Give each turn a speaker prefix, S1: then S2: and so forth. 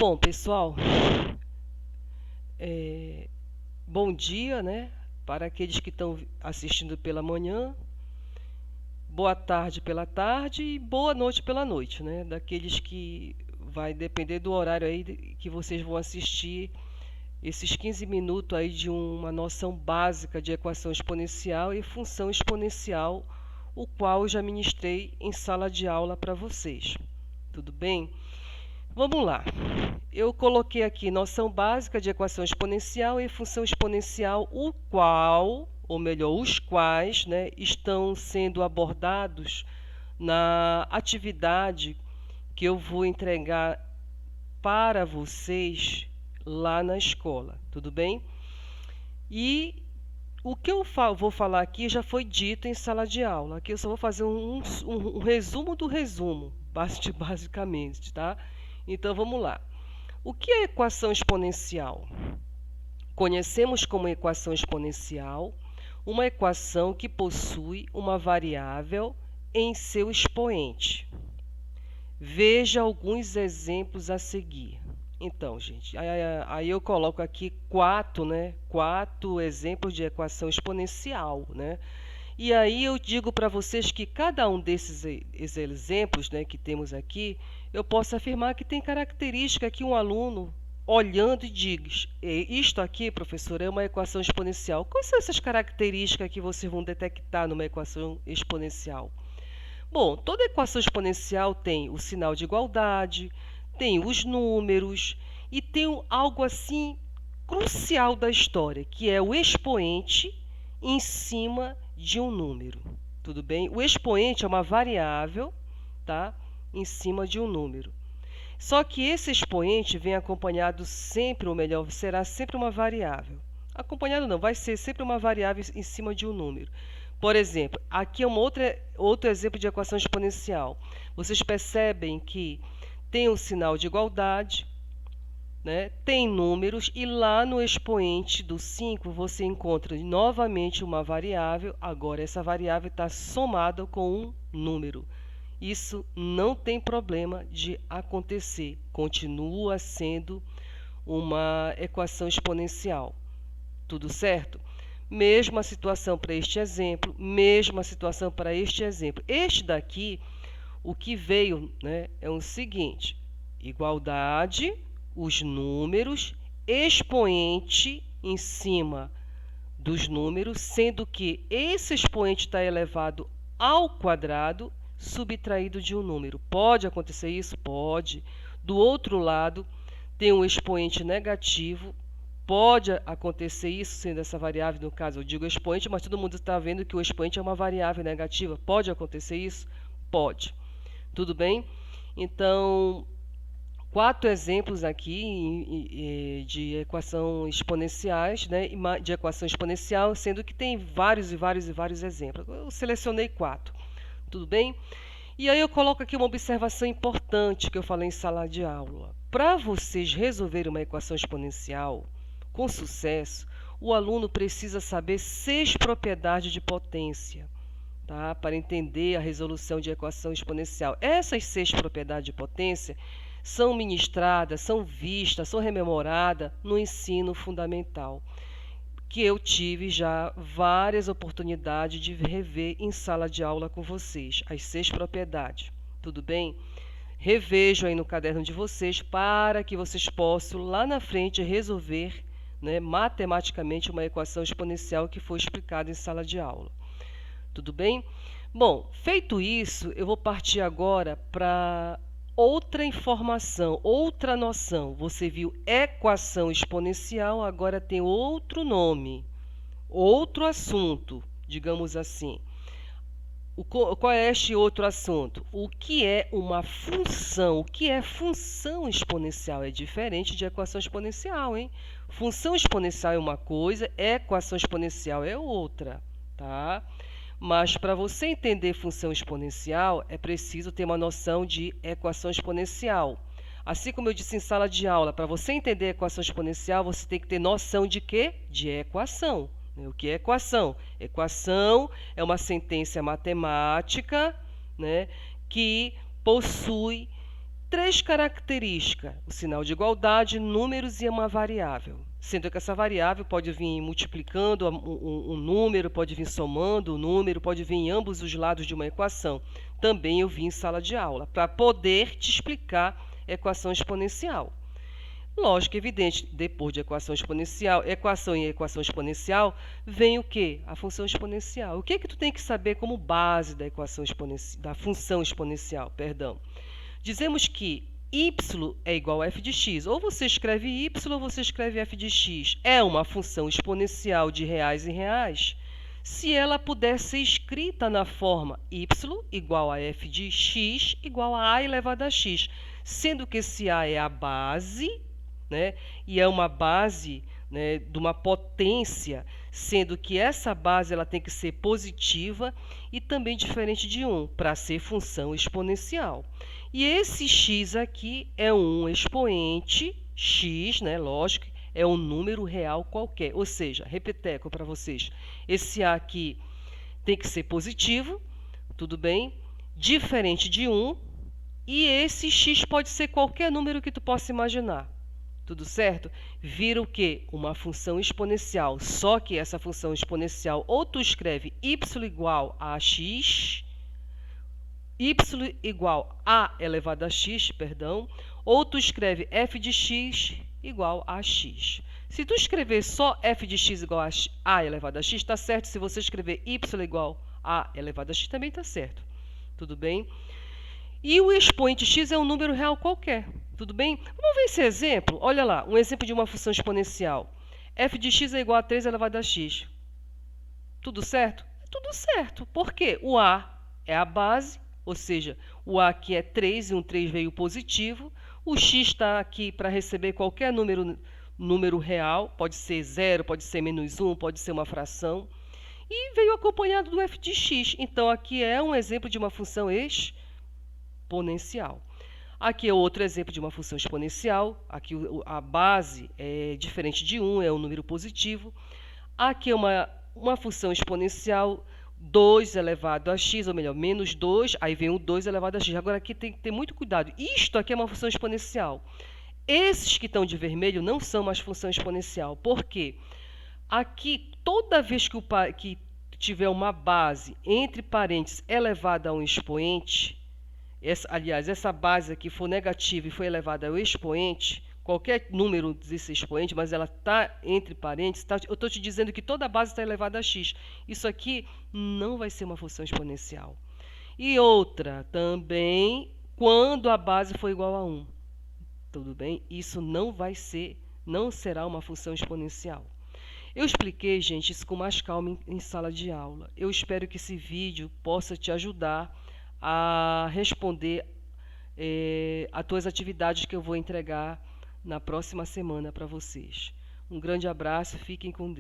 S1: Bom, pessoal, bom dia, né? Para aqueles que estão assistindo pela manhã, boa tarde pela tarde e boa noite pela noite, né? Daqueles que vai depender do horário aí que vocês vão assistir esses 15 minutos aí de uma noção básica de equação exponencial e função exponencial, o qual eu já ministrei em sala de aula para vocês. Tudo bem? Vamos lá. Eu coloquei aqui noção básica de equação exponencial e função exponencial, o qual, ou melhor, os quais, né, estão sendo abordados na atividade que eu vou entregar para vocês lá na escola, tudo bem? E o que eu vou falar aqui já foi dito em sala de aula. Aqui eu só vou fazer um resumo do resumo, basicamente, tá? Então vamos lá. O que é equação exponencial? Conhecemos como equação exponencial uma equação que possui uma variável em seu expoente. Veja alguns exemplos a seguir. Então, gente, aí eu coloco aqui quatro exemplos de equação exponencial, né? E aí eu digo para vocês que cada um desses exemplos, né, que temos aqui, eu posso afirmar que tem característica que um aluno, olhando, e diz: isto aqui, professor, é uma equação exponencial. Quais são essas características que vocês vão detectar numa equação exponencial? Bom, toda equação exponencial tem o sinal de igualdade, tem os números e tem algo assim crucial da história, que é o expoente em cima de um número. Tudo bem? O expoente é uma variável, tá? Em cima de um número. Só que esse expoente vem acompanhado sempre, ou melhor, será sempre uma variável. Acompanhado não, vai ser sempre uma variável em cima de um número. Por exemplo, aqui é outro exemplo de equação exponencial. Vocês percebem que tem um sinal de igualdade, né? Tem números e lá no expoente do 5 você encontra novamente uma variável. Agora essa variável está somada com um número. Isso não tem problema de acontecer. Continua sendo uma equação exponencial. Tudo certo? Mesma situação para este exemplo, mesma situação para este exemplo. Este daqui, o que veio, né, é o seguinte: igualdade, os números, expoente em cima dos números, sendo que esse expoente está elevado ao quadrado, subtraído de um número. Pode acontecer isso? Pode. Do outro lado, tem um expoente negativo. Pode acontecer isso, sendo essa variável, no caso eu digo expoente, mas todo mundo está vendo que o expoente é uma variável negativa. Pode acontecer isso? Pode. Tudo bem? Então, quatro exemplos aqui de equação exponenciais, né? De equação exponencial, sendo que tem vários exemplos. Eu selecionei quatro. Tudo bem? E aí eu coloco aqui uma observação importante que eu falei em sala de aula. Para vocês resolverem uma equação exponencial com sucesso, o aluno precisa saber 6 propriedades de potência, tá? Para entender a resolução de equação exponencial. Essas 6 propriedades de potência são ministradas, são vistas, são rememoradas no ensino fundamental, que eu tive já várias oportunidades de rever em sala de aula com vocês, as 6 propriedades. Tudo bem? Revejo aí no caderno de vocês para que vocês possam lá na frente resolver, né, matematicamente uma equação exponencial que foi explicada em sala de aula. Tudo bem? Bom, feito isso, eu vou partir agora para outra informação, outra noção. Você viu equação exponencial, agora tem outro nome, outro assunto, digamos assim. Qual é este outro assunto? O que é uma função? O que é função exponencial? É diferente de equação exponencial, hein? Função exponencial é uma coisa, equação exponencial é outra, tá? Mas para você entender função exponencial, é preciso ter uma noção de equação exponencial. Assim como eu disse em sala de aula, para você entender equação exponencial, você tem que ter noção de quê? De equação. O que é equação? Equação é uma sentença matemática, né, que possui Três características: o sinal de igualdade, números e uma variável. Sendo que essa variável pode vir multiplicando um número, pode vir somando o número, pode vir em ambos os lados de uma equação. Também eu vi em sala de aula, para poder te explicar equação exponencial. Lógico, evidente, depois de equação exponencial, equação e equação exponencial, vem o quê? A função exponencial. O que que tu tem que saber como base da equação da função exponencial, perdão? Dizemos que y é igual a f de x. Ou você escreve y ou você escreve f de x. É uma função exponencial de reais em reais se ela puder ser escrita na forma y igual a f de x igual a elevado a x, sendo que esse a é a base, né? E é uma base, né, de uma potência, sendo que essa base ela tem que ser positiva e também diferente de 1 para ser função exponencial. E esse x aqui é um expoente x, né? Lógico, é um número real qualquer. Ou seja, repeteco para vocês, esse a aqui tem que ser positivo, tudo bem? Diferente de 1, e esse x pode ser qualquer número que tu possa imaginar. Tudo certo? Vira o quê? Uma função exponencial. Só que essa função exponencial, ou tu escreve y igual a x, y igual a elevado a x, perdão, ou tu escreve f de x igual a x. Se tu escrever só f de x igual a elevado a x, está certo. Se você escrever y igual a elevado a x, também está certo. Tudo bem? E o expoente x é um número real qualquer. Tudo bem? Vamos ver esse exemplo? Olha lá, um exemplo de uma função exponencial. F de x é igual a 3 elevado a x. Tudo certo? Tudo certo. Por quê? O a é a base, ou seja, o a aqui é 3 e um 3 veio positivo. O x está aqui para receber qualquer número real, pode ser 0, pode ser menos 1, pode ser uma fração. E veio acompanhado do f de x. Então, aqui é um exemplo de uma função exponencial. Aqui é outro exemplo de uma função exponencial. Aqui a base é diferente de 1, é um número positivo. Aqui é uma função exponencial, 2 elevado a x, ou melhor, menos 2, aí vem o 2 elevado a x. Agora, aqui tem que ter muito cuidado. Isto aqui é uma função exponencial. Esses que estão de vermelho não são mais função exponencial. Por quê? Aqui, toda vez que tiver uma base, entre parênteses, elevada a um expoente, aliás, essa base aqui for negativa e foi elevada ao expoente, qualquer número desse expoente, mas ela está entre parênteses, eu estou te dizendo que toda a base está elevada a x. Isso aqui não vai ser uma função exponencial. E outra também, quando a base for igual a 1. Tudo bem? Isso não será uma função exponencial. Eu expliquei, gente, isso com mais calma em sala de aula. Eu espero que esse vídeo possa te ajudar a responder as tuas atividades que eu vou entregar na próxima semana para vocês. Um grande abraço, fiquem com Deus.